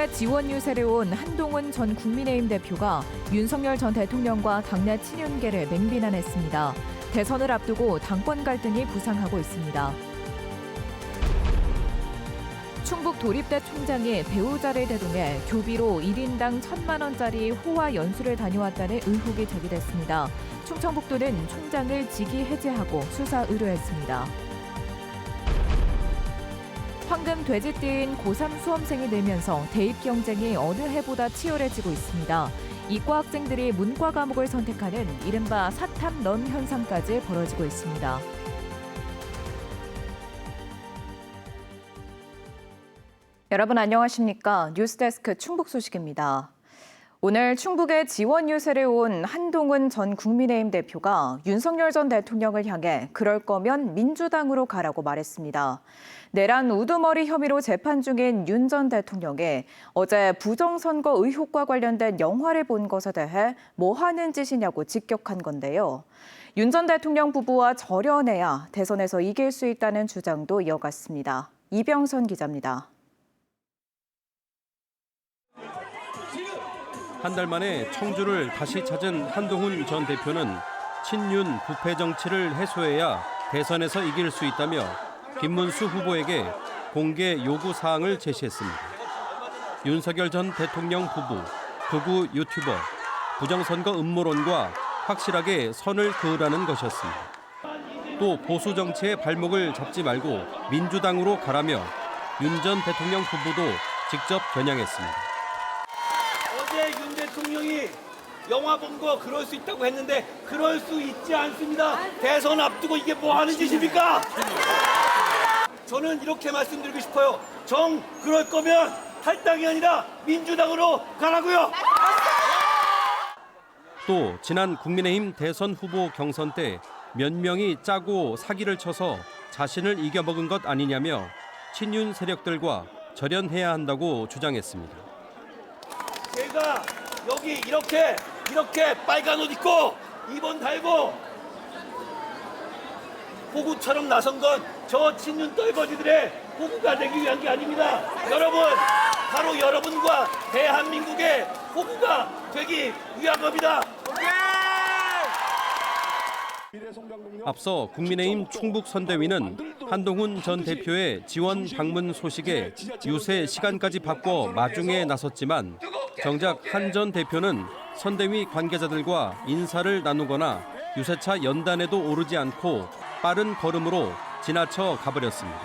충북에 지원 유세를 온 한동훈 전 국민의힘 대표가 윤석열 전 대통령과 당내 친윤계를 맹비난했습니다. 대선을 앞두고 당권 갈등이 부상하고 있습니다. 충북 도립대 총장이 배우자를 대동해 교비로 1인당 1,000만 원짜리 호화 연수를 다녀왔다는 의혹이 제기됐습니다. 충청북도는 총장을 직위 해제하고 수사 의뢰했습니다. 황금 돼지띠인 고3 수험생이 늘면서 대입 경쟁이 어느 해보다 치열해지고 있습니다. 이과 학생들이 문과 과목을 선택하는 이른바 사탐넌 현상까지 벌어지고 있습니다. 여러분 안녕하십니까? 뉴스데스크 충북 소식입니다. 오늘 충북에 지원 유세를 온 한동훈 전 국민의힘 대표가 윤석열 전 대통령을 향해 그럴 거면 민주당으로 가라고 말했습니다. 내란 우두머리 혐의로 재판 중인 윤 전 대통령이 어제 부정선거 의혹과 관련된 영화를 본 것에 대해 뭐 하는 짓이냐고 직격한 건데요. 윤 전 대통령 부부와 절연해야 대선에서 이길 수 있다는 주장도 이어갔습니다. 이병선 기자입니다. 한 달 만에 청주를 다시 찾은 한동훈 전 대표는 친윤 부패 정치를 해소해야 대선에서 이길 수 있다며 김문수 후보에게 공개 요구 사항을 제시했습니다. 윤석열 전 대통령 부부, 극우 유튜버, 부정선거 음모론과 확실하게 선을 그으라는 것이었습니다. 또 보수 정치의 발목을 잡지 말고 민주당으로 가라며 윤 전 대통령 부부도 직접 겨냥했습니다. 어제 윤 대통령이 영화 본 거 그럴 수 있다고 했는데 그럴 수 있지 않습니다. 대선 앞두고 이게 뭐 하는 짓입니까? 저는 이렇게 말씀드리고 싶어요. 그럴 거면 탈당이 아니라 민주당으로 가라고요. 또 지난 국민의힘 대선 후보 경선 때 몇 명이 짜고 사기를 쳐서 자신을 이겨먹은 것 아니냐며 친윤 세력들과 절연해야 한다고 주장했습니다. 제가 여기 이렇게 빨간 옷 입고 입원 달고 호구처럼 나선 건 저 친윤 떨거지들의 호구가 되기 위한 게 아닙니다. 여러분, 바로 여러분과 대한민국의 호구가 되기 위한 겁니다. 앞서 국민의힘 충북선대위는 한동훈 전 대표의 지원 방문 소식에 유세 시간까지 바꿔 마중에 나섰지만 정작 한 전 대표는 선대위 관계자들과 인사를 나누거나 유세차 연단에도 오르지 않고 빠른 걸음으로 지나쳐 가버렸습니다.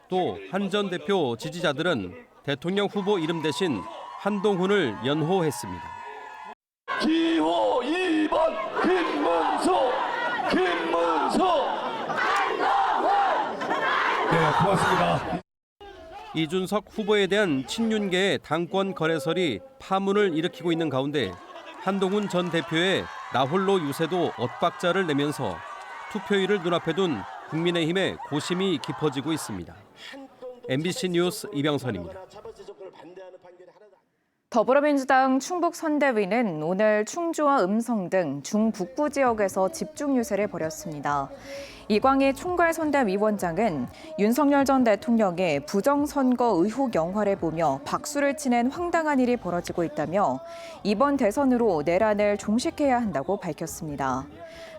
또 한 전 대표 지지자들은 대통령 후보 이름 대신 한동훈을 연호했습니다. 기호 2번 김문수. 네, 고맙습니다. 이준석 후보에 대한 친윤계의 당권 거래설이 파문을 일으키고 있는 가운데 한동훈 전 대표의 나홀로 유세도 엇박자를 내면서 투표율을 눈앞에 둔 국민의힘의 고심이 깊어지고 있습니다. MBC 뉴스 이병선입니다. 더불어민주당 충북선대위는 오늘 충주와 음성 등 중북부 지역에서 집중 유세를 벌였습니다. 이광희 총괄선대위원장은 윤석열 전 대통령의 부정선거 의혹 영화를 보며 박수를 치는 황당한 일이 벌어지고 있다며 이번 대선으로 내란을 종식해야 한다고 밝혔습니다.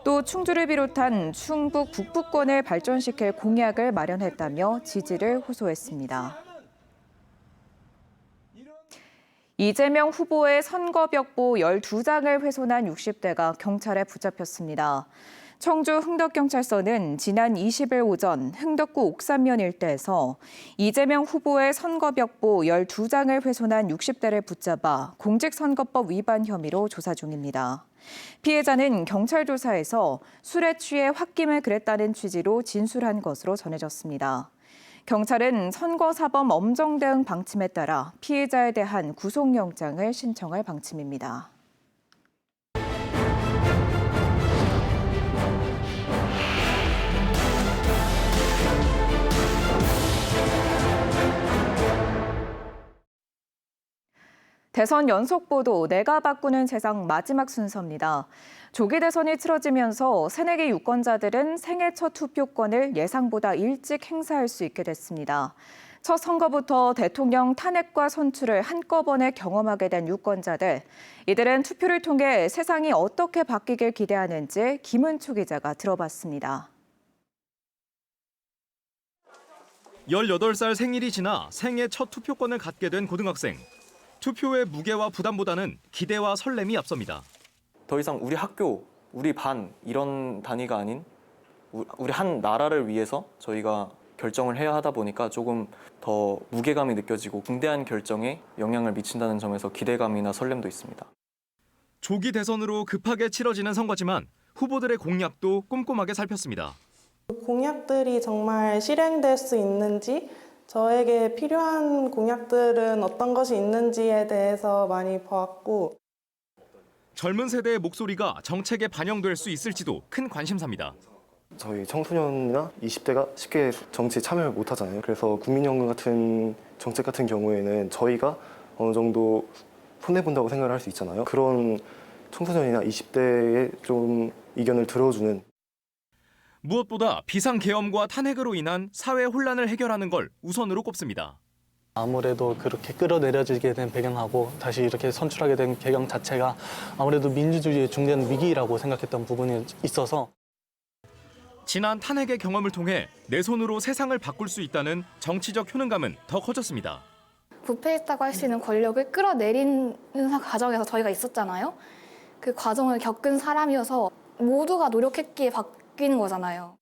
또 충주를 비롯한 충북 북부권을 발전시킬 공약을 마련했다며 지지를 호소했습니다. 이재명 후보의 선거벽보 12장을 훼손한 60대가 경찰에 붙잡혔습니다. 청주 흥덕경찰서는 지난 20일 오전 흥덕구 옥산면 일대에서 이재명 후보의 선거벽보 12장을 훼손한 60대를 붙잡아 공직선거법 위반 혐의로 조사 중입니다. 피해자는 경찰 조사에서 술에 취해 홧김에 그랬다는 취지로 진술한 것으로 전해졌습니다. 경찰은 선거사범 엄정 대응 방침에 따라 피해자에 대한 구속영장을 신청할 방침입니다. 대선 연속보도 내가 바꾸는 세상 마지막 순서입니다. 조기 대선이 치러지면서 새내기 유권자들은 생애 첫 투표권을 예상보다 일찍 행사할 수 있게 됐습니다. 첫 선거부터 대통령 탄핵과 선출을 한꺼번에 경험하게 된 유권자들. 이들은 투표를 통해 세상이 어떻게 바뀌길 기대하는지 김은초 기자가 들어봤습니다. 18살 생일이 지나 생애 첫 투표권을 갖게 된 고등학생. 투표의 무게와 부담보다는 기대와 설렘이 앞섭니다. 더 이상 우리 학교, 우리 반 이런 단위가 아닌 우리 한 나라를 위해서 저희가 결정을 해야 하다 보니까 조금 더 무게감이 느껴지고 중대한 결정에 영향을 미친다는 점에서 기대감이나 설렘도 있습니다. 조기 대선으로 급하게 치러지는 선거지만 후보들의 공약도 꼼꼼하게 살폈습니다. 공약들이 정말 실행될 수 있는지, 저에게 필요한 공약들은 어떤 것이 있는지에 대해서 많이 보았고, 젊은 세대의 목소리가 정책에 반영될 수 있을지도 큰 관심사입니다. 저희 청소년이나 20대가 쉽게 정치에 참여를 못하잖아요. 그래서 국민연금 같은 정책 같은 경우에는 저희가 어느 정도 손해본다고 생각을 할 수 있잖아요. 그런 청소년이나 20대의 좀 의견을 들어주는. 무엇보다 비상계엄과 탄핵으로 인한 사회 혼란을 해결하는 걸 우선으로 꼽습니다. 아무래도 그렇게 끌어내려지게 된 배경하고 다시 이렇게 선출하게 된 배경 자체가 아무래도 민주주의의 중대한 위기라고 생각했던 부분이 있어서 지난 탄핵의 경험을 통해 내 손으로 세상을 바꿀 수 있다는 정치적 효능감은 더 커졌습니다. 부패했다고 할 수 있는 권력을 끌어내리는 과정에서 저희가 있었잖아요. 그 과정을 겪은 사람이어서 모두가 노력했기에 바뀌는 거잖아요.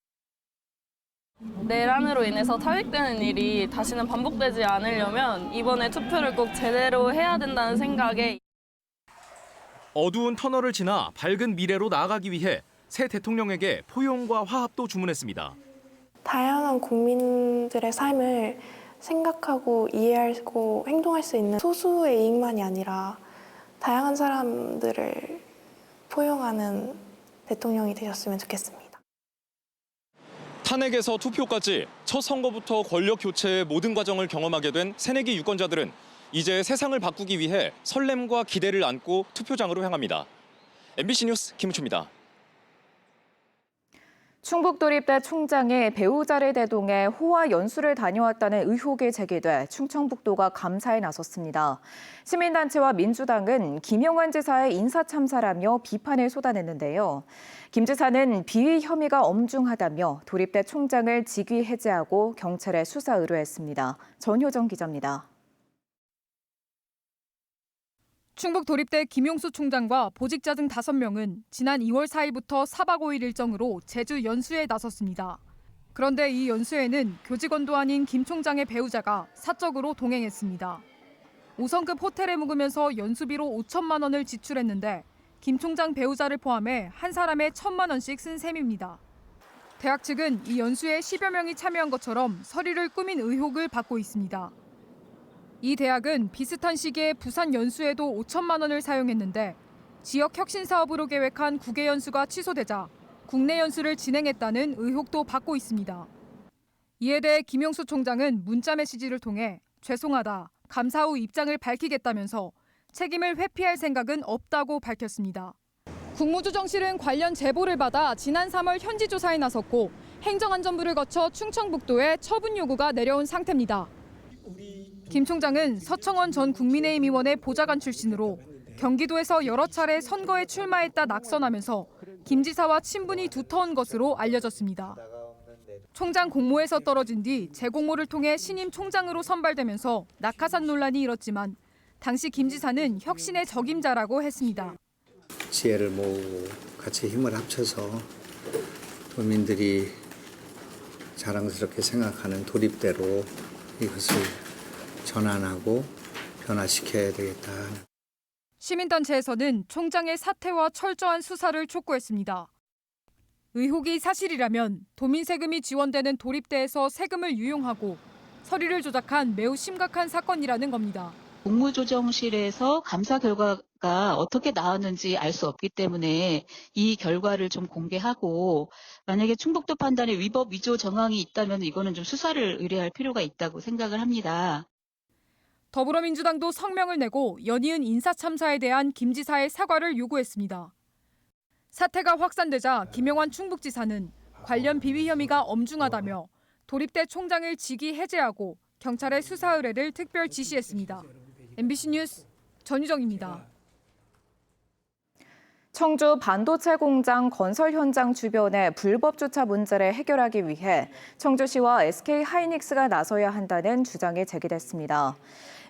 내란으로 인해서 탄핵되는 일이 다시는 반복되지 않으려면 이번에 투표를 꼭 제대로 해야 된다는 생각에 어두운 터널을 지나 밝은 미래로 나아가기 위해 새 대통령에게 포용과 화합도 주문했습니다. 다양한 국민들의 삶을 생각하고 이해하고 행동할 수 있는 소수의 이익만이 아니라 다양한 사람들을 포용하는 대통령이 되셨으면 좋겠습니다. 탄핵에서 투표까지 첫 선거부터 권력 교체의 모든 과정을 경험하게 된 새내기 유권자들은 이제 세상을 바꾸기 위해 설렘과 기대를 안고 투표장으로 향합니다. MBC 뉴스 김은초입니다. 충북도립대 총장이 배우자를 대동해 호화 연수를 다녀왔다는 의혹이 제기돼 충청북도가 감사에 나섰습니다. 시민단체와 민주당은 김용환 지사의 인사참사라며 비판을 쏟아냈는데요. 김 지사는 비위 혐의가 엄중하다며 도립대 총장을 직위 해제하고 경찰에 수사 의뢰했습니다. 전효정 기자입니다. 충북도립대 김용수 총장과 보직자 등 5명은 지난 2월 4일부터 4박 5일 일정으로 제주 연수에 나섰습니다. 그런데 이 연수에는 교직원도 아닌 김 총장의 배우자가 사적으로 동행했습니다. 5성급 호텔에 묵으면서 연수비로 5천만 원을 지출했는데 김 총장 배우자를 포함해 한 사람에 1,000만 원씩 쓴 셈입니다. 대학 측은 이 연수에 10여 명이 참여한 것처럼 서류를 꾸민 의혹을 받고 있습니다. 이 대학은 비슷한 시기에 부산 연수에도 5천만 원을 사용했는데 지역 혁신 사업으로 계획한 국외 연수가 취소되자 국내 연수를 진행했다는 의혹도 받고 있습니다. 이에 대해 김용수 총장은 문자 메시지를 통해 죄송하다, 감사 후 입장을 밝히겠다면서 책임을 회피할 생각은 없다고 밝혔습니다. 국무조정실은 관련 제보를 받아 지난 3월 현지 조사에 나섰고 행정안전부를 거쳐 충청북도에 처분 요구가 내려온 상태입니다. 김 총장은 서청원 전 국민의힘 의원의 보좌관 출신으로 경기도에서 여러 차례 선거에 출마했다 낙선하면서 김 지사와 친분이 두터운 것으로 알려졌습니다. 총장 공모에서 떨어진 뒤 재공모를 통해 신임 총장으로 선발되면서 낙하산 논란이 일었지만 당시 김 지사는 혁신의 적임자라고 했습니다. 지혜를 모으고 같이 힘을 합쳐서 국민들이 자랑스럽게 생각하는 도립대로 이것을 전환하고 변화시켜야 되겠다. 시민단체에서는 총장의 사퇴와 철저한 수사를 촉구했습니다. 의혹이 사실이라면 도민 세금이 지원되는 도립대에서 세금을 유용하고 서류를 조작한 매우 심각한 사건이라는 겁니다. 국무조정실에서 감사 결과가 어떻게 나왔는지 알 수 없기 때문에 이 결과를 좀 공개하고 만약에 충북도 판단에 위법 위조 정황이 있다면 이거는 좀 수사를 의뢰할 필요가 있다고 생각을 합니다. 더불어민주당도 성명을 내고 연이은 인사참사에 대한 김 지사의 사과를 요구했습니다. 사태가 확산되자 김용환 충북지사는 관련 비위 혐의가 엄중하다며 도립대 총장을 직위 해제하고 경찰의 수사 의뢰를 특별 지시했습니다. MBC 뉴스 전유정입니다. 청주 반도체 공장 건설 현장 주변의 불법 주차 문제를 해결하기 위해 청주시와 SK하이닉스가 나서야 한다는 주장이 제기됐습니다.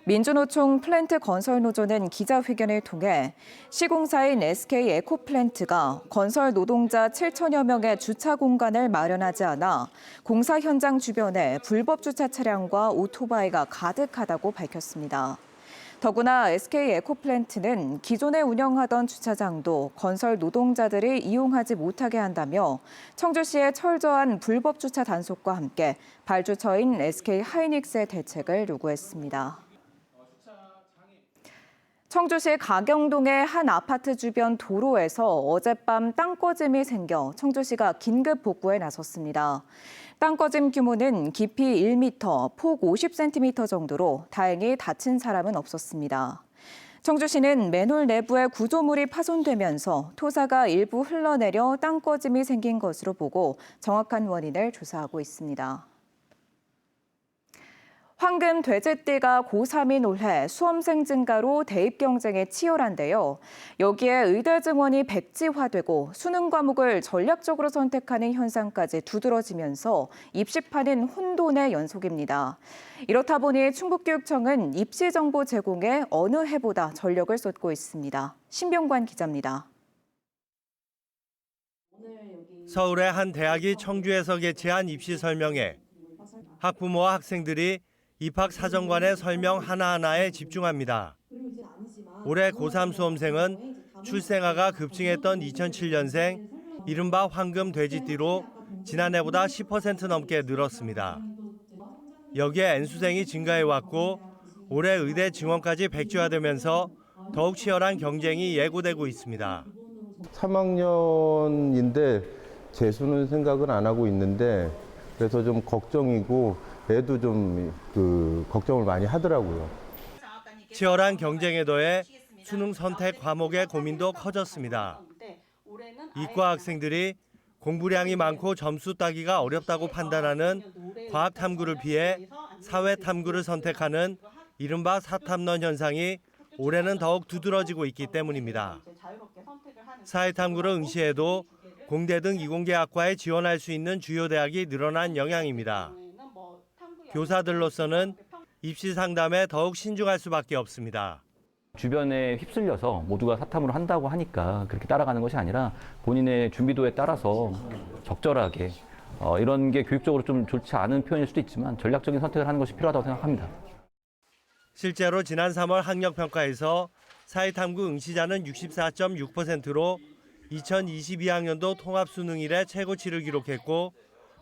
민주노총 플랜트 건설노조는 기자회견을 통해 시공사인 SK에코플랜트가 건설 노동자 7천여 명의 주차 공간을 마련하지 않아 공사 현장 주변에 불법 주차 차량과 오토바이가 가득하다고 밝혔습니다. 더구나 SK에코플랜트는 기존에 운영하던 주차장도 건설 노동자들이 이용하지 못하게 한다며 청주시의 철저한 불법 주차 단속과 함께 발주처인 SK하이닉스의 대책을 요구했습니다. 청주시 가경동의 한 아파트 주변 도로에서 어젯밤 땅꺼짐이 생겨 청주시가 긴급 복구에 나섰습니다. 땅꺼짐 규모는 깊이 1m, 폭 50cm 정도로 다행히 다친 사람은 없었습니다. 청주시는 맨홀 내부에 구조물이 파손되면서 토사가 일부 흘러내려 땅꺼짐이 생긴 것으로 보고 정확한 원인을 조사하고 있습니다. 황금 돼지띠가 고3인 올해 수험생 증가로 대입 경쟁이 치열한데요. 여기에 의대 증원이 백지화되고 수능 과목을 전략적으로 선택하는 현상까지 두드러지면서 입시판은 혼돈의 연속입니다. 이렇다 보니 충북교육청은 입시 정보 제공에 어느 해보다 전력을 쏟고 있습니다. 신병관 기자입니다. 서울의 한 대학이 청주에서 개최한 입시 설명회. 학부모와 학생들이 입학 사정관의 설명 하나하나에 집중합니다. 올해 고3 수험생은 출생아가 급증했던 2007년생 이른바 황금 돼지띠로 지난해보다 10% 넘게 늘었습니다. 여기에 N수생이 증가해왔고 올해 의대 증원까지 백지화되면서 더욱 치열한 경쟁이 예고되고 있습니다. 3학년인데 재수는 생각은 안 하고 있는데 그래서 좀 걱정이고 애도 좀 걱정을 많이 하더라고요. 치열한 경쟁에 더해 수능 선택 과목의 고민도 커졌습니다. 이과 학생들이 공부량이 많고 점수 따기가 어렵다고 판단하는 과학 탐구를 피해 사회 탐구를 선택하는 이른바 사탐론 현상이 올해는 더욱 두드러지고 있기 때문입니다. 사회 탐구를 응시해도 공대 등 이공계 학과에 지원할 수 있는 주요 대학이 늘어난 영향입니다. 교사들로서는 입시 상담에 더욱 신중할 수밖에 없습니다. 주변에 휩쓸려서 모두가 사탐으로 한다고 하니까 그렇게 따라가는 것이 아니라 본인의 준비도에 따라서 적절하게 이런 게 교육적으로 좀 좋지 않은 표현일 수도 있지만 전략적인 선택을 하는 것이 필요하다고 생각합니다. 실제로 지난 3월 학력평가에서 사회탐구 응시자는 64.6%로 2022학년도 통합수능 이래 최고치를 기록했고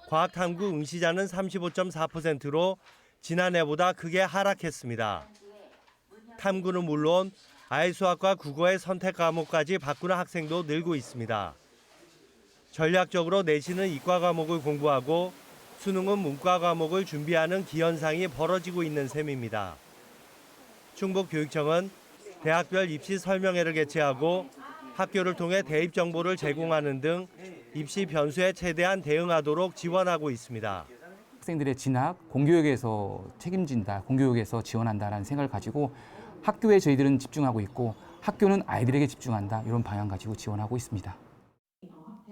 과학탐구 응시자는 35.4%로 지난해보다 크게 하락했습니다. 탐구는 물론 아이수학과 국어의 선택 과목까지 바꾸는 학생도 늘고 있습니다. 전략적으로 내신은 이과 과목을 공부하고 수능은 문과 과목을 준비하는 기현상이 벌어지고 있는 셈입니다. 충북교육청은 대학별 입시 설명회를 개최하고 학교를 통해 대입 정보를 제공하는 등 입시 변수에 최대한 대응하도록 지원하고 있습니다. 학생들의 진학, 공교육에서 책임진다, 공교육에서 지원한다라는 생각을 가지고 학교에 저희들은 집중하고 있고 학교는 아이들에게 집중한다 이런 방향 가지고 지원하고 있습니다.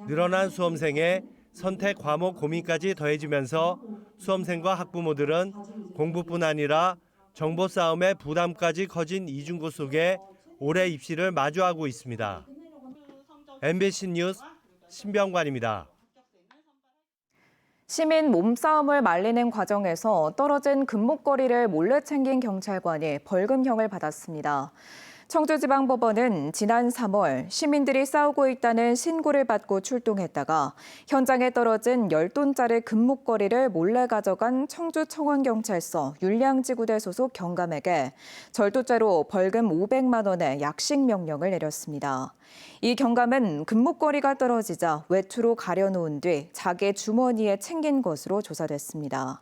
늘어난 수험생의 선택 과목 고민까지 더해지면서 수험생과 학부모들은 공부뿐 아니라 정보 싸움의 부담까지 커진 이중고 속에 올해 입시를 마주하고 있습니다. MBC 뉴스 신병관입니다. 시민 몸싸움을 말리는 과정에서 떨어진 금목걸이를 몰래 챙긴 경찰관이 벌금형을 받았습니다. 청주지방법원은 지난 3월 시민들이 싸우고 있다는 신고를 받고 출동했다가 현장에 떨어진 10돈짜리 금목걸이를 몰래 가져간 청주청원경찰서 율량지구대 소속 경감에게 절도죄로 벌금 500만 원의 약식 명령을 내렸습니다. 이 경감은 금목걸이가 떨어지자 외투로 가려놓은 뒤 자기 주머니에 챙긴 것으로 조사됐습니다.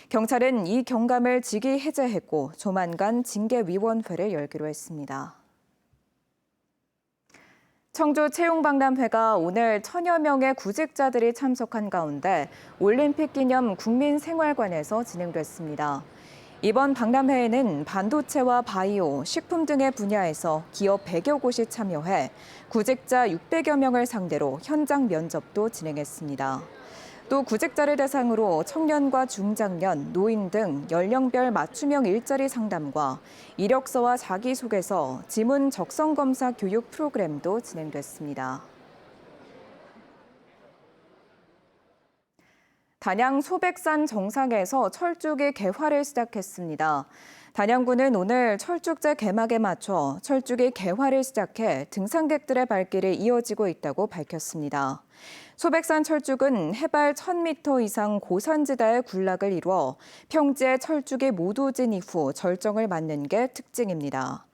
경찰은 이 경감을 직위 해제했고 조만간 징계위원회를 열기로 했습니다. 청주 채용박람회가 오늘 1000여 명의 구직자들이 참석한 가운데 올림픽 기념 국민생활관에서 진행됐습니다. 이번 박람회에는 반도체와 바이오, 식품 등의 분야에서 기업 100여 곳이 참여해 구직자 600여 명을 상대로 현장 면접도 진행했습니다. 또 구직자를 대상으로 청년과 중장년, 노인 등 연령별 맞춤형 일자리 상담과 이력서와 자기소개서, 지문 적성 검사 교육 프로그램도 진행됐습니다. 단양 소백산 정상에서 철쭉이 개화를 시작했습니다. 단양군은 오늘 철쭉제 개막에 맞춰 철쭉이 개화를 시작해 등산객들의 발길이 이어지고 있다고 밝혔습니다. 소백산 철쭉은 해발 1000m 이상 고산지대의 군락을 이루어 평지에 철쭉이 모두 진 이후 절정을 맞는 게 특징입니다.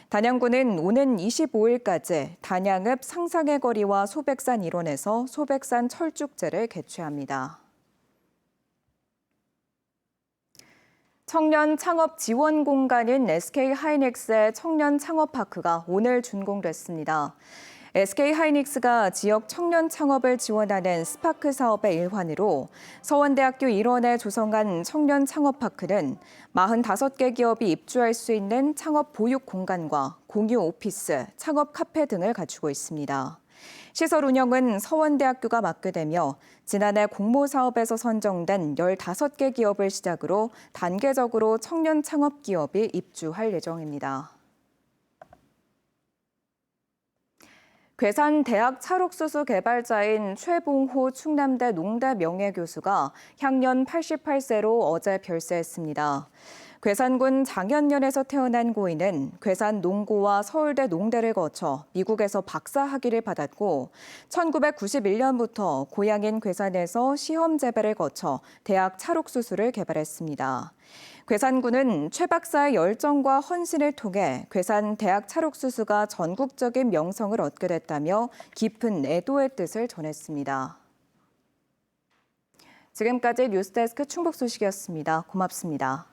단양군은 오는 25일까지 단양읍 상상의 거리와 소백산 일원에서 소백산 철쭉제를 개최합니다. 청년 창업 지원 공간인 SK하이닉스의 청년 창업파크가 오늘 준공됐습니다. SK하이닉스가 지역 청년 창업을 지원하는 스파크 사업의 일환으로 서원대학교 일원에 조성한 청년 창업파크는 45개 기업이 입주할 수 있는 창업 보육 공간과 공유 오피스, 창업 카페 등을 갖추고 있습니다. 시설 운영은 서원대학교가 맡게 되며 지난해 공모 사업에서 선정된 15개 기업을 시작으로 단계적으로 청년 창업 기업이 입주할 예정입니다. 괴산 대학 찰옥수수 개발자인 최봉호 충남대 농대 명예교수가 향년 88세로 어제 별세했습니다. 괴산군 장현면에서 태어난 고인은 괴산 농고와 서울대 농대를 거쳐 미국에서 박사 학위를 받았고 1991년부터 고향인 괴산에서 시험 재배를 거쳐 대학 찰옥수수를 개발했습니다. 괴산군은 최 박사의 열정과 헌신을 통해 괴산 대학 찰옥수수가 전국적인 명성을 얻게 됐다며 깊은 애도의 뜻을 전했습니다. 지금까지 뉴스데스크 충북 소식이었습니다. 고맙습니다.